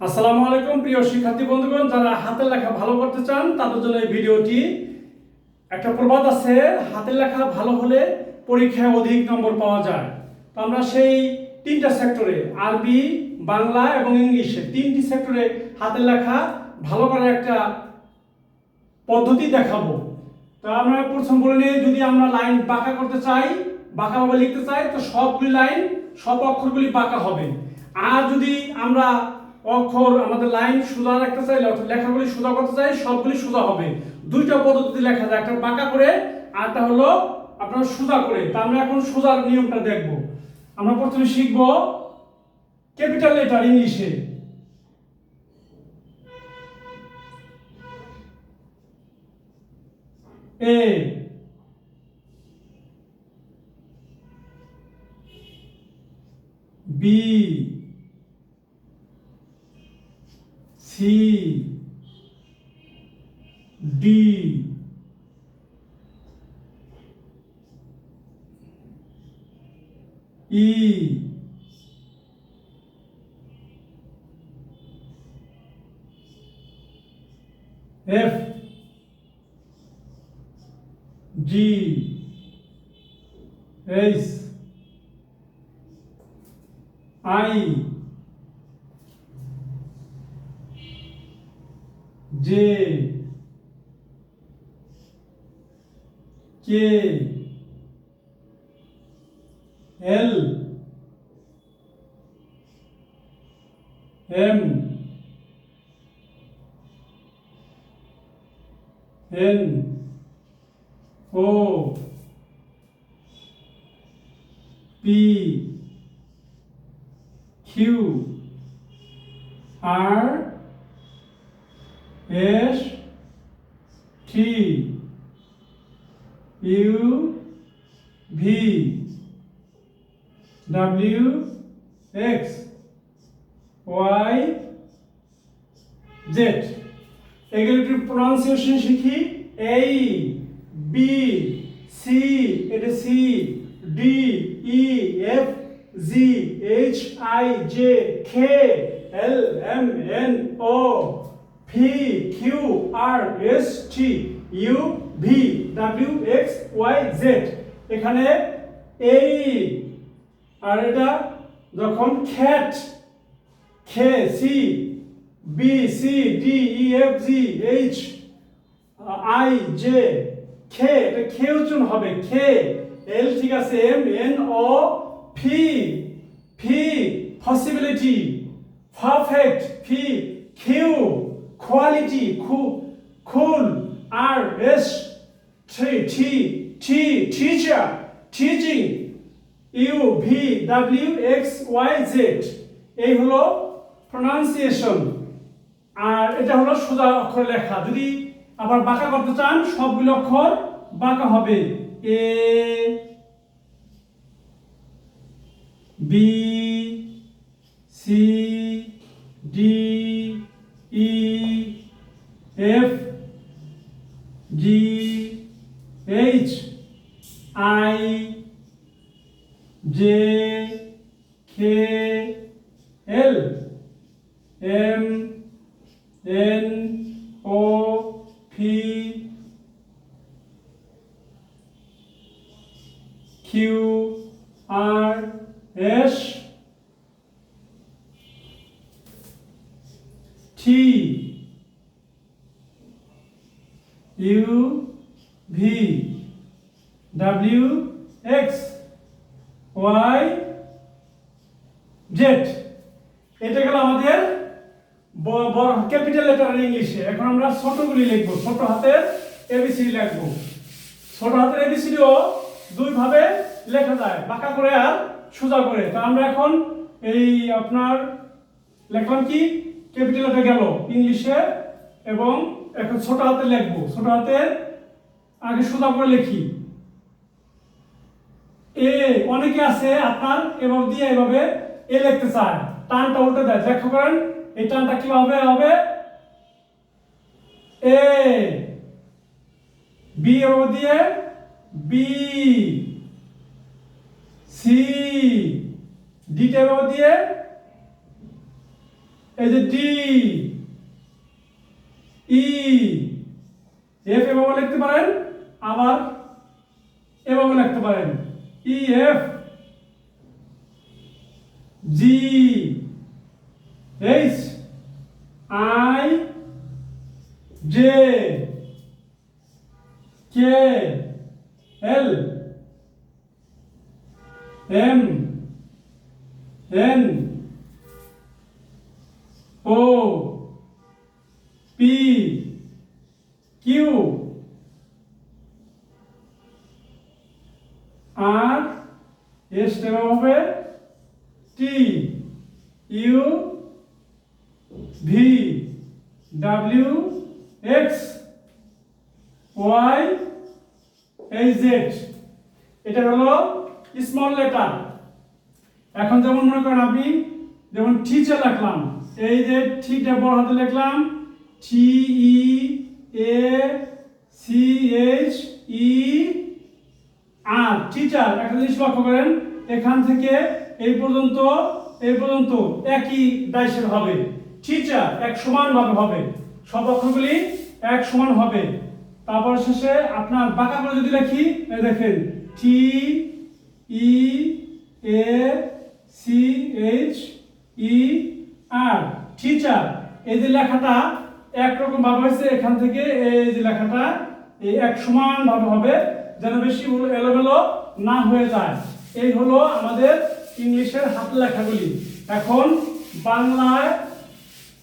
আসসালামু আলাইকুম প্রিয় শিক্ষার্থী বন্ধুগণ, যারা হাতের লেখা ভালো করতে চান তাদের জন্য এই ভিডিওটি। একটা প্রবাদ আছে, হাতের লেখা ভালো হলে পরীক্ষায় অধিক নম্বর পাওয়া যায়। তো আমরা সেই তিনটা সেক্টরে, আরবি, বাংলা এবং ইংলিশে তিনটি সেক্টরে হাতের লেখা ভালো করার একটা পদ্ধতি দেখাবো। তো আমরা প্রথম বলে নিই, যদি আমরা লাইন বাঁকা করতে চাই, বাঁকাভাবে লিখতে চাই, তো সবগুলি লাইন, সব অক্ষরগুলি বাঁকা হবে। আর যদি আমরা অক্ষর আমাদের লাইন সোজা রাখতে চাই, লেখাগুলি সোজা করতে চাই, সবগুলি সোজা হবে। দুইটা পদ্ধতিতে লেখা যায়, একটা বাঁকা করে আর একটা হলো আপনার সোজা করে। তা আমরা এখন সোজার নিয়মটা দেখব। আমরা প্রথমে শিখব ক্যাপিটাল লেটার ইংলিশে। A, B, C, D, E, F, G, H, I, J, K, L, M, N, O, P, Q, R, S, T, U, V, W, X, Y, Z. এগুলো একটু প্রনাউন্সিয়েশন শিখি। A, B, C, এটা C, D, E, F, G, H, I, J, K, L, M, N, O, P, Q, R, S, T, U, V, W, X, Y, Z. এখানে এই আর এটা যখন cat, K, C, B, C, D, E, F, G, H, I, J, K, এটা K উচ্চারণ হবে, K, L ঠিক আছে, M, N, O, P, P, possibility, perfect, P, Q, quality, cool, R, S, T, T, T, teacher, teaching, U, V, W, X, Y, Z. এই হলো pronunciation. আর এটা হলো সোজা অক্ষরে লেখা। যদি আবার বাঁকা করতে চান, সবগুলো অক্ষর বাঁকা হবে। A, B, C, D, E, F, G, H, I, J, K, L, M, N, O, P, Q, R, S, T, U, V, W, X, Y, Z. এটা গেল আমাদের বড় ক্যাপিটাল লেটার ইংলিশে। এখন আমরা ছোটগুলি লিখবো, ছোট হাতের এবিসিডি লিখবো। ছোট হাতের এবিসিডিও দুই ভাবে লেখা যায়, বাঁকা করে আর সোজা করে। তো আমরা এখন এই আপনার লিখলাম কি, ক্যাপিটাল লেটার গেল ইংলিশে, এবং এখন ছোট হাতে লিখবো। ছোট হাতের আগে সোজা করে লিখি। এ, অনেকে আছে আপনার এভাবে দিয়ে এভাবে এ লিখতে চায়, টানটা উল্টে দেয়। লক্ষ্য করেন এই টানটা কিভাবে হবে, এ, বি এভাবে দিয়ে বি, সি, ডি এভাবে দিয়ে এই যে ডি ই এফ এভাবে লিখতে পারেন, আবার এভাবে লিখতে পারেন E F G H I J K L M N O P Q R S হবে T U V W X Y এই জেড। এটা হলো স্মল লেটার। এখন যেমন মনে করেন আপনি যেমন টিচার লিখলাম, এই যে ঠিটা বড় হাতে লিখলাম T E A C H E R teacher. একটা জিনিস লক্ষ্য করেন, এখান থেকে এই পর্যন্ত একই ডাইসের হবে, টিচার এক সমান ভাবে হবে, সব অক্ষরগুলি এক সমান হবে। তারপর শেষে আপনার বাঁকা করে যদি লিখি, এই দেখেন T E A C H E R teacher. এই যে লেখাটা একরকম ভাবে হয়েছে, এখান থেকে এই যে লেখাটা এই এক সমান ভাবে হবে, যেন বেশি এলোমেলো না হয়ে যায়। এই হলো আমাদের ইংলিশের হাতের লেখাগুলি। এখন বাংলায়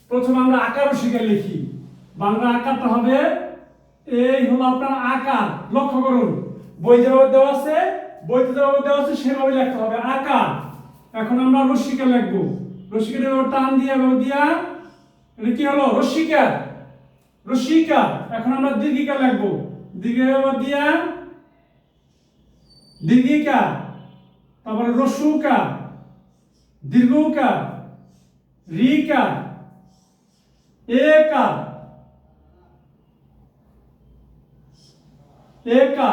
প্রথমে আমরা আকার শিখে লিখি। বাংলা আকারটা হবে, এই হলো আপনার আকার। লক্ষ্য করুন, বই যেভাবে দেওয়া আছে, বইতে যেভাবে দেওয়া আছে সেভাবে লিখতে হবে আকার। এখন আমরা রস্যিকা লিখবো। রস্যিকাটা টান দিয়ে দিয়া, এটা কি হলো রস্যিকা, রস্যিকা। এখন আমরা দীর্ঘিকা লিখবো, দীর্ঘ দিয়া দীর্ঘিকা, তারপরে রস্যুকা, দীর্ঘকা, রিকা, একা, একা,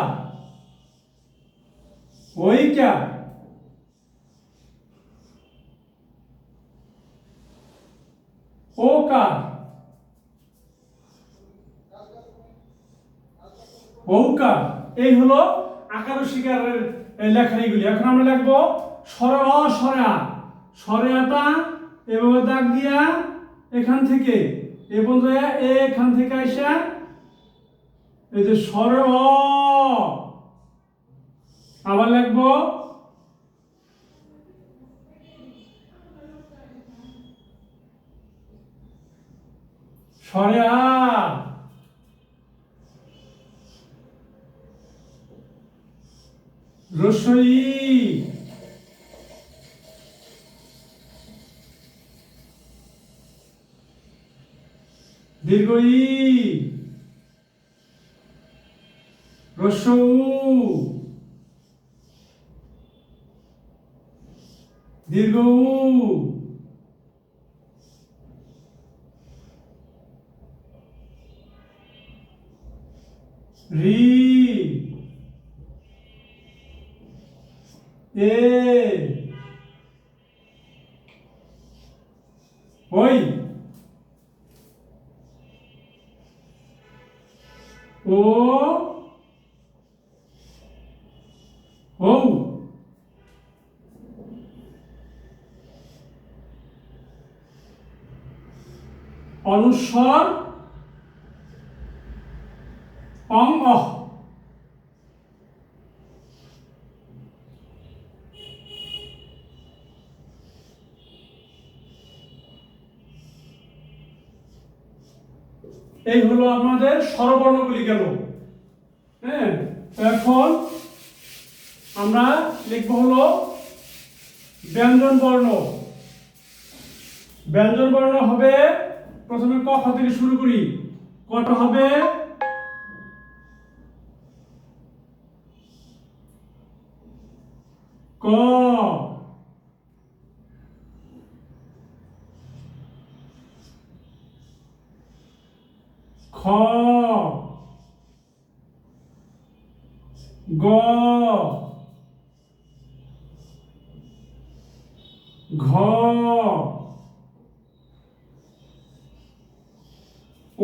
ওইকা, ওকা, ওকা। এই হলো আকার ও শিকারের লেখা এগুলি। এখন আমরা লিখবো সরে অ সরেয়া। সরেয়াটা এভাবে দাগ দিয়া এখান থেকে এ পর্যন্ত এখান থেকে আইসা এই যে সরে অ, আবার লিখবো সরে আ, রস্যই, দীর্ঘ ই, হ্রস্ব উ, দীর্ঘ উ, রি, এ, ওই, ও, ও। অনুস্বর অং অহ। এই হলো আমাদের স্বরবর্ণগুলি গেল। হ্যাঁ, এখন আমরা লিখব হলো ব্যঞ্জন বর্ণ। ব্যঞ্জন বর্ণ হবে, প্রথমে ক খ থেকে শুরু করি। কটা হবে ক, খ, গ, ঘ,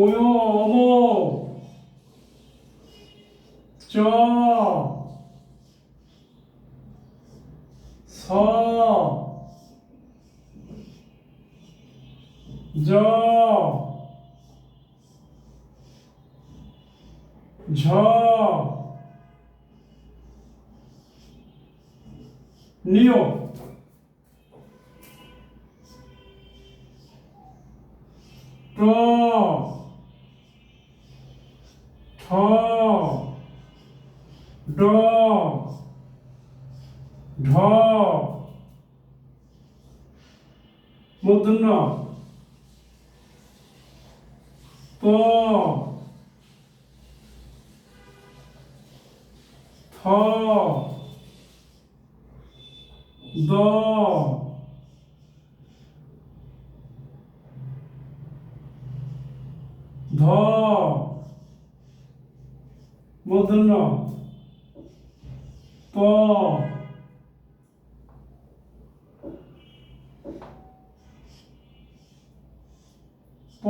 অম, চ, ছ, জ, ঝ, নিয়, ট, ঠ, ড, ঢ, মূর্ধন্য প, থ, দ, ধ, মূর্ধন্য প, প,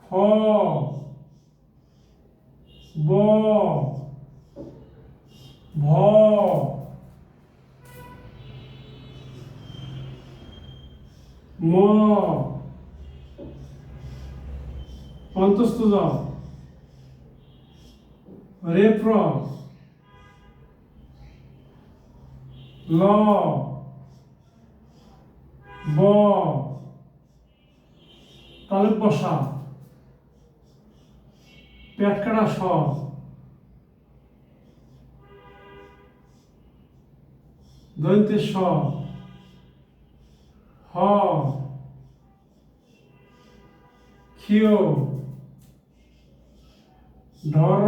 ফ, ব, ভ, ম, অন্তস্থ জ, রেফ্র, ল, ব, তালুক বসা, পেট কাটা স, দন্তে স, হ, ক্ষিয়, ঢর,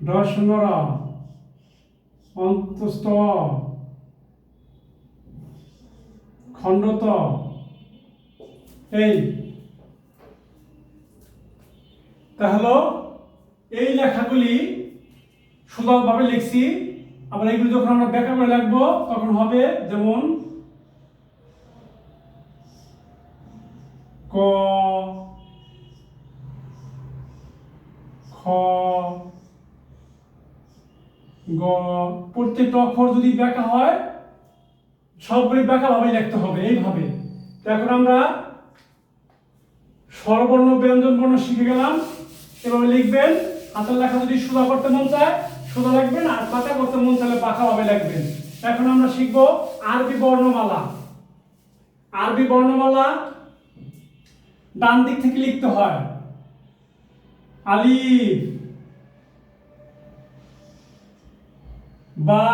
ঢ, অন্তস্থ, খণ্ডত, এই তাহলে এই লেখাগুলি সুন্দরভাবে লিখছি। আবার এগুলো যখন আমরা ব্যাখ্যা করে লিখবো তখন হবে যেমন ক, খ, গ, প্রত্যেকটা অক্ষর যদি ব্যাখ্যা হয় সবগুলি ব্যাখ্যা ভাবে লিখতে হবে এইভাবে। তো এখন আমরা স্বরবর্ণ ব্যঞ্জন বর্ণ শিখে গেলাম। এভাবে লিখবেন। হাতের লেখা যদি সোজা করতে মন চায় সোজা লিখবেন, আর পাকা করতে মন চাইলে পাকা ভাবে লিখবেন। এখন আমরা শিখব আরবি বর্ণমালা। আরবি বর্ণমালা ডান দিক থেকে লিখতে হয়। আলিফ, বা,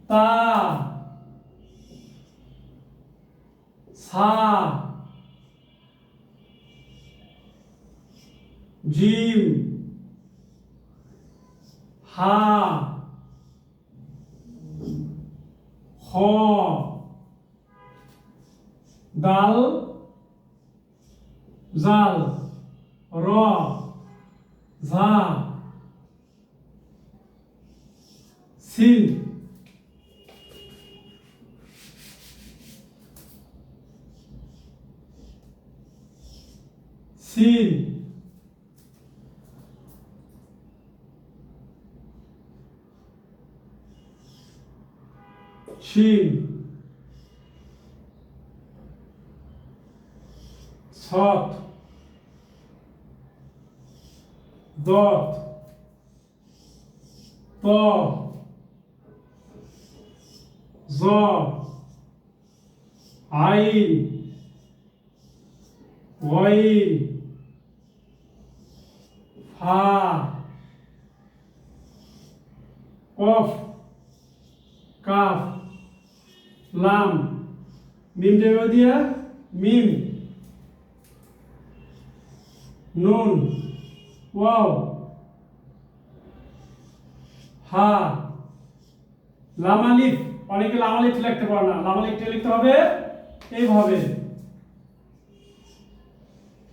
তা, সা, জিম, হা, খ, দাল, জাল, র, ঝা, সিন, সিন, শিন, সৎ, দত, ত, জ, আইন, ওয়াইন, ফা, কফ, কাফ, লাম, মিম দেওয়া দিয়া মিম, নুন, ওয়াও, হা, লাম আলিফ। অনেকে লাম আলিফ লিখতে পারে না, লাম আলিফটা লিখতে হবে এইভাবে,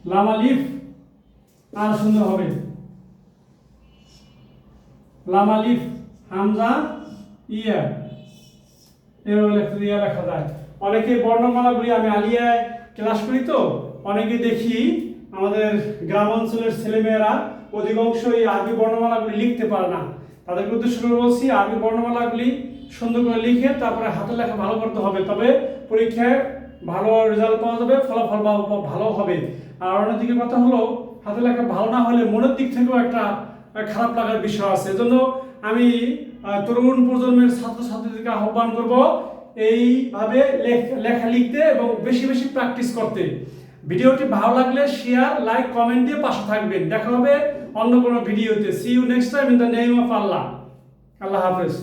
লাম আলিফ, আর সুন্দর হবে লাম আলিফ হামজা ইয়া এভাবে ইয়া লেখা যায়। অনেকে বর্ণমালাগুলি আমি আলিয়ায় ক্লাস করি তো অনেকে দেখি আমাদের গ্রাম অঞ্চলের ছেলেমেয়েরা অধিকাংশ এই আরবি বর্ণমালাগুলি লিখতে পারে না। তাদেরকে উদ্দেশ্য করে বলছি আরবি বর্ণমালাগুলি সুন্দর করে লিখে তারপরে হাতের লেখা ভালো করতে হবে, তবে পরীক্ষায় ভালো রেজাল্ট পাওয়া যাবে, ফলাফল ভালো হবে। আর অন্যদিকে কথা হলো হাতের লেখা ভালো না হলে মনের দিক থেকেও একটা খারাপ লাগার বিষয় আছে। এজন্য আমি তরুণ প্রজন্মের ছাত্রছাত্রীদেরকে আহ্বান করব এইভাবে লেখা লিখতে এবং বেশি বেশি প্র্যাকটিস করতে। ভিডিওটি ভালো লাগলে শেয়ার, লাইক, কমেন্ট দিয়ে পাশে থাকবেন। দেখা হবে অন্য কোনো ভিডিওতে। See you next time in the name of Allah. আল্লাহ হাফেজ।